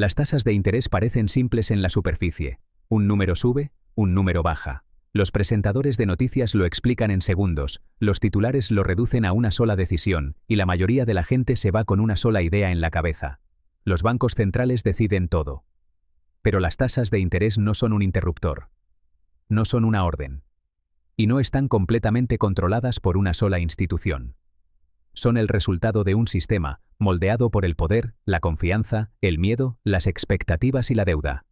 Las tasas de interés parecen simples en la superficie. Un número sube, un número baja. Los presentadores de noticias lo explican en segundos, los titulares lo reducen a una sola decisión, y la mayoría de la gente se va con una sola idea en la cabeza. Los bancos centrales deciden todo. Pero las tasas de interés no son un interruptor. No son una orden. Y no están completamente controladas por una sola institución. Son el resultado de un sistema, moldeado por el poder, la confianza, el miedo, las expectativas y la deuda.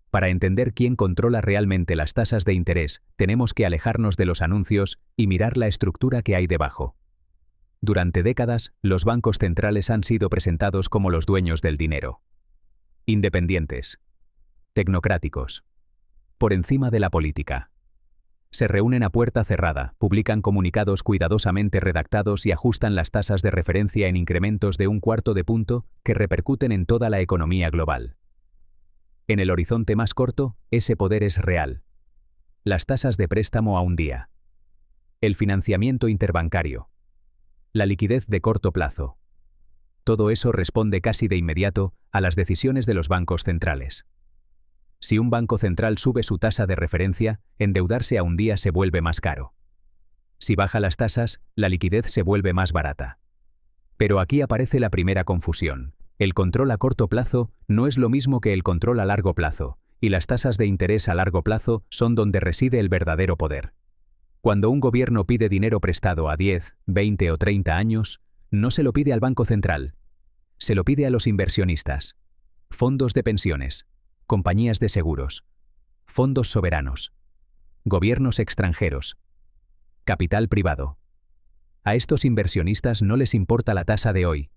Para entender quién controla realmente las tasas de interés, tenemos que alejarnos de los anuncios y mirar la estructura que hay debajo. Durante décadas, los bancos centrales han sido presentados como los dueños del dinero. Independientes. Tecnocráticos. Por encima de la política. Se reúnen a puerta cerrada, publican comunicados cuidadosamente redactados y ajustan las tasas de referencia en incrementos de 1/4 de punto que repercuten en toda la economía global. En el horizonte más corto, ese poder es real. Las tasas de préstamo a un día. El financiamiento interbancario. La liquidez de corto plazo. Todo eso responde casi de inmediato a las decisiones de los bancos centrales. Si un banco central sube su tasa de referencia, endeudarse a un día se vuelve más caro. Si baja las tasas, la liquidez se vuelve más barata. Pero aquí aparece la primera confusión. El control a corto plazo no es lo mismo que el control a largo plazo, y las tasas de interés a largo plazo son donde reside el verdadero poder. Cuando un gobierno pide dinero prestado a 10, 20 o 30 años, no se lo pide al Banco Central. Se lo pide a los inversionistas. Fondos de pensiones. Compañías de seguros. Fondos soberanos. Gobiernos extranjeros. Capital privado. A estos inversionistas no les importa la tasa de hoy.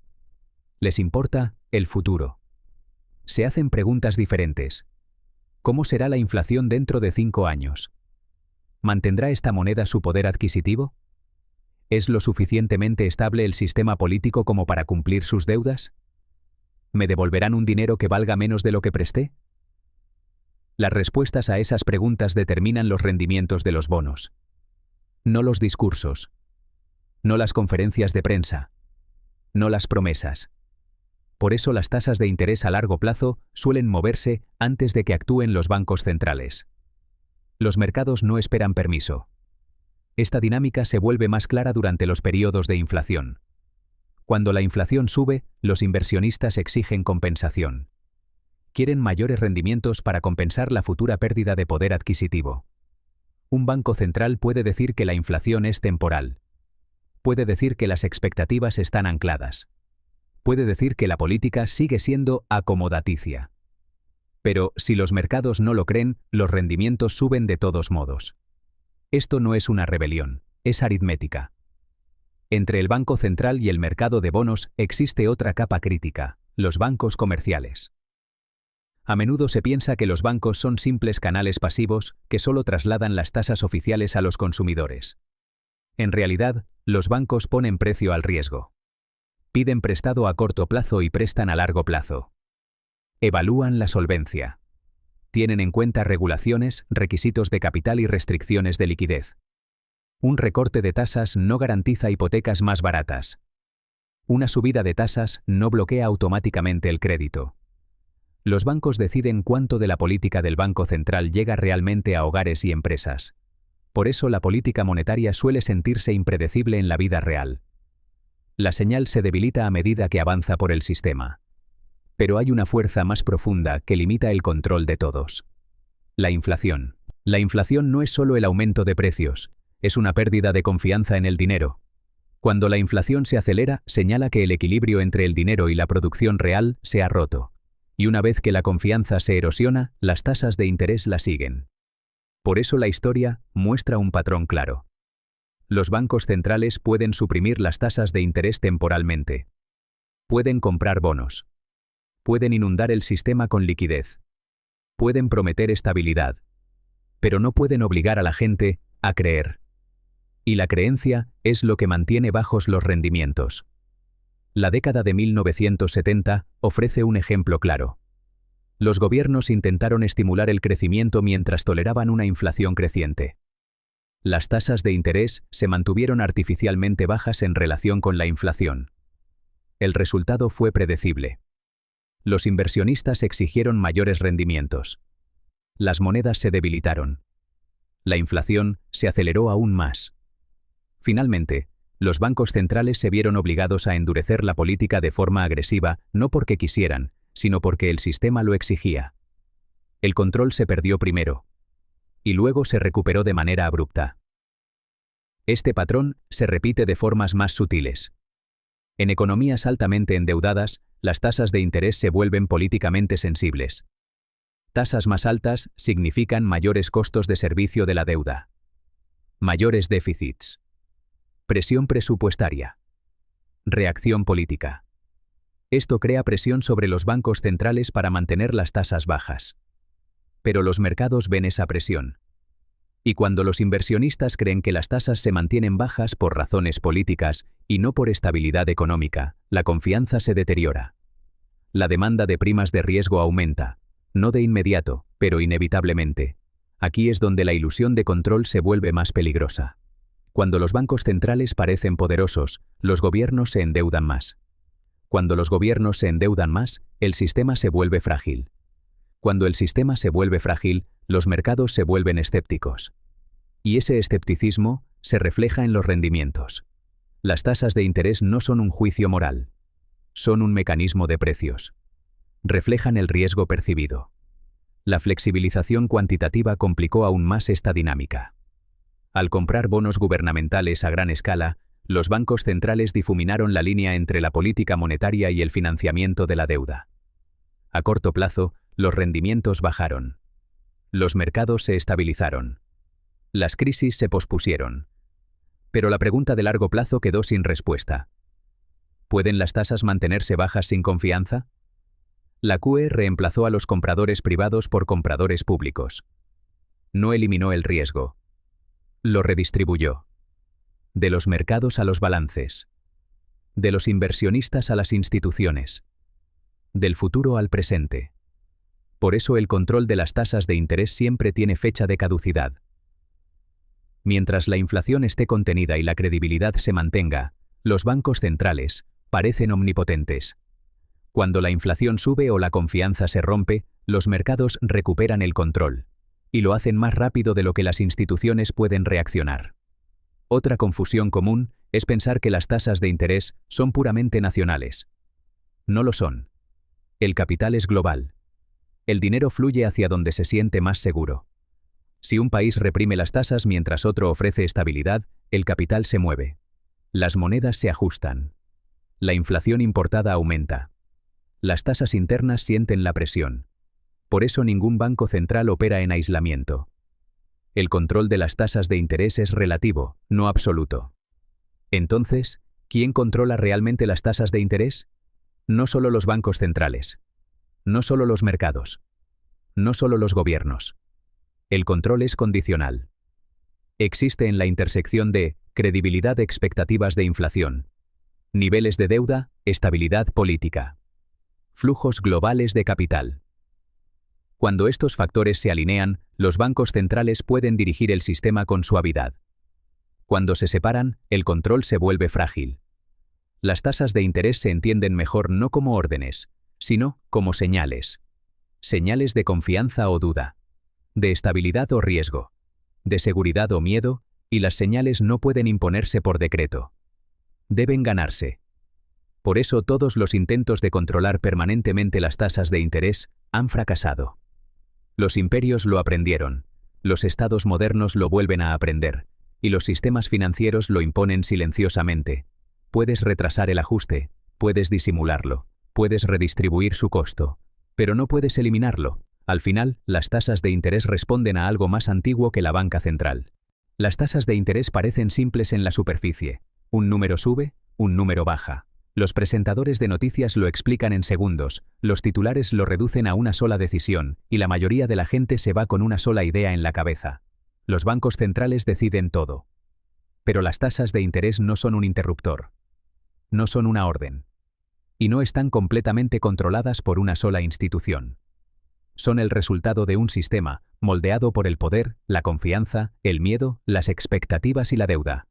Les importa el futuro. Se hacen preguntas diferentes. ¿Cómo será la inflación dentro de 5 años? ¿Mantendrá esta moneda su poder adquisitivo? ¿Es lo suficientemente estable el sistema político como para cumplir sus deudas? ¿Me devolverán un dinero que valga menos de lo que presté? Las respuestas a esas preguntas determinan los rendimientos de los bonos. No los discursos. No las conferencias de prensa. No las promesas. Por eso las tasas de interés a largo plazo suelen moverse antes de que actúen los bancos centrales. Los mercados no esperan permiso. Esta dinámica se vuelve más clara durante los periodos de inflación. Cuando la inflación sube, los inversionistas exigen compensación. Quieren mayores rendimientos para compensar la futura pérdida de poder adquisitivo. Un banco central puede decir que la inflación es temporal. Puede decir que las expectativas están ancladas. Puede decir que la política sigue siendo acomodaticia. Pero, si los mercados no lo creen, los rendimientos suben de todos modos. Esto no es una rebelión, es aritmética. Entre el Banco Central y el mercado de bonos existe otra capa crítica, los bancos comerciales. A menudo se piensa que los bancos son simples canales pasivos que solo trasladan las tasas oficiales a los consumidores. En realidad, los bancos ponen precio al riesgo. Piden prestado a corto plazo y prestan a largo plazo. Evalúan la solvencia. Tienen en cuenta regulaciones, requisitos de capital y restricciones de liquidez. Un recorte de tasas no garantiza hipotecas más baratas. Una subida de tasas no bloquea automáticamente el crédito. Los bancos deciden cuánto de la política del Banco Central llega realmente a hogares y empresas. Por eso la política monetaria suele sentirse impredecible en la vida real. La señal se debilita a medida que avanza por el sistema. Pero hay una fuerza más profunda que limita el control de todos. La inflación. La inflación no es solo el aumento de precios, es una pérdida de confianza en el dinero. Cuando la inflación se acelera, señala que el equilibrio entre el dinero y la producción real se ha roto. Y una vez que la confianza se erosiona, las tasas de interés la siguen. Por eso la historia muestra un patrón claro. Los bancos centrales pueden suprimir las tasas de interés temporalmente. Pueden comprar bonos. Pueden inundar el sistema con liquidez. Pueden prometer estabilidad. Pero no pueden obligar a la gente a creer. Y la creencia es lo que mantiene bajos los rendimientos. La década de 1970 ofrece un ejemplo claro. Los gobiernos intentaron estimular el crecimiento mientras toleraban una inflación creciente. Las tasas de interés se mantuvieron artificialmente bajas en relación con la inflación. El resultado fue predecible. Los inversionistas exigieron mayores rendimientos. Las monedas se debilitaron. La inflación se aceleró aún más. Finalmente, los bancos centrales se vieron obligados a endurecer la política de forma agresiva, no porque quisieran, sino porque el sistema lo exigía. El control se perdió primero. Y luego se recuperó de manera abrupta. Este patrón se repite de formas más sutiles. En economías altamente endeudadas, las tasas de interés se vuelven políticamente sensibles. Tasas más altas significan mayores costos de servicio de la deuda. Mayores déficits. Presión presupuestaria. Reacción política. Esto crea presión sobre los bancos centrales para mantener las tasas bajas. Pero los mercados ven esa presión. Y cuando los inversionistas creen que las tasas se mantienen bajas por razones políticas y no por estabilidad económica, la confianza se deteriora. La demanda de primas de riesgo aumenta, no de inmediato, pero inevitablemente. Aquí es donde la ilusión de control se vuelve más peligrosa. Cuando los bancos centrales parecen poderosos, los gobiernos se endeudan más. Cuando los gobiernos se endeudan más, el sistema se vuelve frágil. Cuando el sistema se vuelve frágil, los mercados se vuelven escépticos. Y ese escepticismo se refleja en los rendimientos. Las tasas de interés no son un juicio moral. Son un mecanismo de precios. Reflejan el riesgo percibido. La flexibilización cuantitativa complicó aún más esta dinámica. Al comprar bonos gubernamentales a gran escala, los bancos centrales difuminaron la línea entre la política monetaria y el financiamiento de la deuda. A corto plazo, los rendimientos bajaron. Los mercados se estabilizaron. Las crisis se pospusieron. Pero la pregunta de largo plazo quedó sin respuesta. ¿Pueden las tasas mantenerse bajas sin confianza? La QE reemplazó a los compradores privados por compradores públicos. No eliminó el riesgo. Lo redistribuyó. De los mercados a los balances. De los inversionistas a las instituciones. Del futuro al presente. Por eso el control de las tasas de interés siempre tiene fecha de caducidad. Mientras la inflación esté contenida y la credibilidad se mantenga, los bancos centrales parecen omnipotentes. Cuando la inflación sube o la confianza se rompe, los mercados recuperan el control. Y lo hacen más rápido de lo que las instituciones pueden reaccionar. Otra confusión común es pensar que las tasas de interés son puramente nacionales. No lo son. El capital es global. El dinero fluye hacia donde se siente más seguro. Si un país reprime las tasas mientras otro ofrece estabilidad, el capital se mueve. Las monedas se ajustan. La inflación importada aumenta. Las tasas internas sienten la presión. Por eso ningún banco central opera en aislamiento. El control de las tasas de interés es relativo, no absoluto. Entonces, ¿quién controla realmente las tasas de interés? No solo los bancos centrales. No solo los mercados. No solo los gobiernos. El control es condicional. Existe en la intersección de credibilidad, expectativas de inflación, niveles de deuda, estabilidad política, flujos globales de capital. Cuando estos factores se alinean, los bancos centrales pueden dirigir el sistema con suavidad. Cuando se separan, el control se vuelve frágil. Las tasas de interés se entienden mejor no como órdenes, sino como señales. Señales de confianza o duda, de estabilidad o riesgo, de seguridad o miedo, y las señales no pueden imponerse por decreto. Deben ganarse. Por eso todos los intentos de controlar permanentemente las tasas de interés han fracasado. Los imperios lo aprendieron, los estados modernos lo vuelven a aprender, y los sistemas financieros lo imponen silenciosamente. Puedes retrasar el ajuste, puedes disimularlo, puedes redistribuir su costo, pero no puedes eliminarlo. Al final, las tasas de interés responden a algo más antiguo que la banca central. Las tasas de interés parecen simples en la superficie. Un número sube, un número baja. Los presentadores de noticias lo explican en segundos, los titulares lo reducen a una sola decisión, y la mayoría de la gente se va con una sola idea en la cabeza. Los bancos centrales deciden todo. Pero las tasas de interés no son un interruptor. No son una orden. Y no están completamente controladas por una sola institución. Son el resultado de un sistema, moldeado por el poder, la confianza, el miedo, las expectativas y la deuda.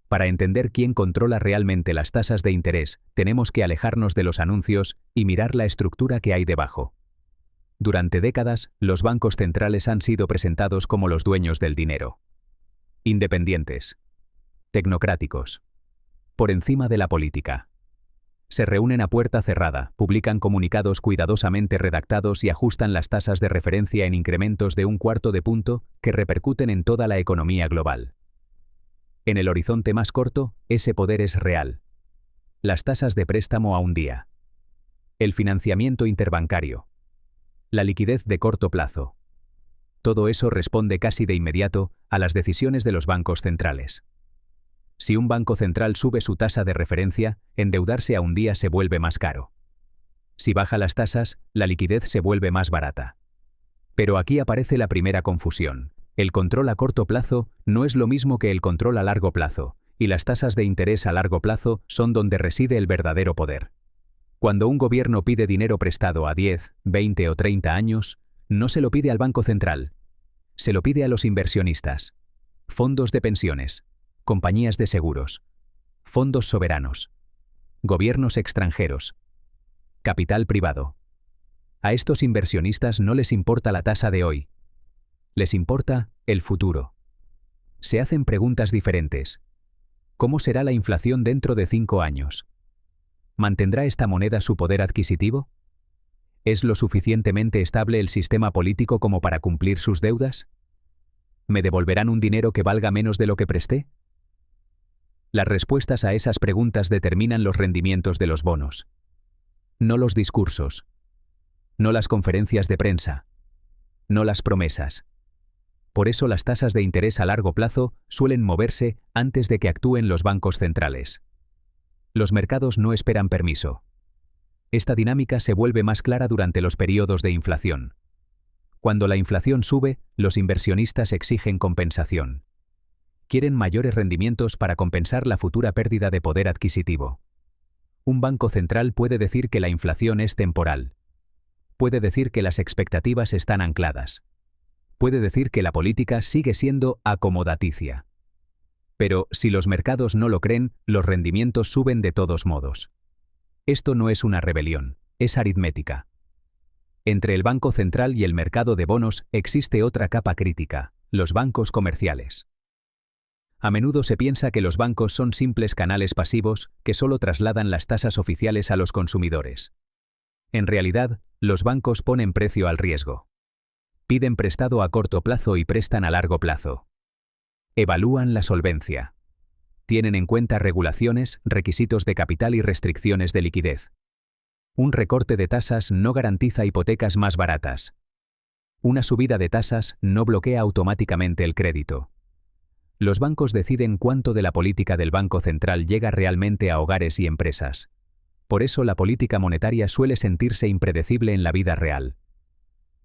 Para entender quién controla realmente las tasas de interés, tenemos que alejarnos de los anuncios y mirar la estructura que hay debajo. Durante décadas, los bancos centrales han sido presentados como los dueños del dinero. Independientes. Tecnocráticos. Por encima de la política. Se reúnen a puerta cerrada, publican comunicados cuidadosamente redactados y ajustan las tasas de referencia en incrementos de 1/4 de punto que repercuten en toda la economía global. En el horizonte más corto, ese poder es real. Las tasas de préstamo a un día. El financiamiento interbancario. La liquidez de corto plazo. Todo eso responde casi de inmediato a las decisiones de los bancos centrales. Si un banco central sube su tasa de referencia, endeudarse a un día se vuelve más caro. Si baja las tasas, la liquidez se vuelve más barata. Pero aquí aparece la primera confusión. El control a corto plazo no es lo mismo que el control a largo plazo, y las tasas de interés a largo plazo son donde reside el verdadero poder. Cuando un gobierno pide dinero prestado a 10, 20 o 30 años, no se lo pide al Banco Central. Se lo pide a los inversionistas. Fondos de pensiones, compañías de seguros, fondos soberanos, gobiernos extranjeros, capital privado. A estos inversionistas no les importa la tasa de hoy. Les importa el futuro. Se hacen preguntas diferentes. ¿Cómo será la inflación dentro de 5 años? ¿Mantendrá esta moneda su poder adquisitivo? ¿Es lo suficientemente estable el sistema político como para cumplir sus deudas? ¿Me devolverán un dinero que valga menos de lo que presté? Las respuestas a esas preguntas determinan los rendimientos de los bonos. No los discursos. No las conferencias de prensa. No las promesas. Por eso las tasas de interés a largo plazo suelen moverse antes de que actúen los bancos centrales. Los mercados no esperan permiso. Esta dinámica se vuelve más clara durante los periodos de inflación. Cuando la inflación sube, los inversionistas exigen compensación. Quieren mayores rendimientos para compensar la futura pérdida de poder adquisitivo. Un banco central puede decir que la inflación es temporal. Puede decir que las expectativas están ancladas. Puede decir que la política sigue siendo acomodaticia. Pero, si los mercados no lo creen, los rendimientos suben de todos modos. Esto no es una rebelión, es aritmética. Entre el Banco Central y el mercado de bonos existe otra capa crítica, los bancos comerciales. A menudo se piensa que los bancos son simples canales pasivos que solo trasladan las tasas oficiales a los consumidores. En realidad, los bancos ponen precio al riesgo. Piden prestado a corto plazo y prestan a largo plazo. Evalúan la solvencia. Tienen en cuenta regulaciones, requisitos de capital y restricciones de liquidez. Un recorte de tasas no garantiza hipotecas más baratas. Una subida de tasas no bloquea automáticamente el crédito. Los bancos deciden cuánto de la política del Banco Central llega realmente a hogares y empresas. Por eso la política monetaria suele sentirse impredecible en la vida real.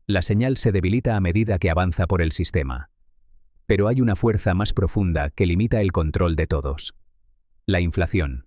La señal se debilita a medida que avanza por el sistema. Pero hay una fuerza más profunda que limita el control de todos. La inflación.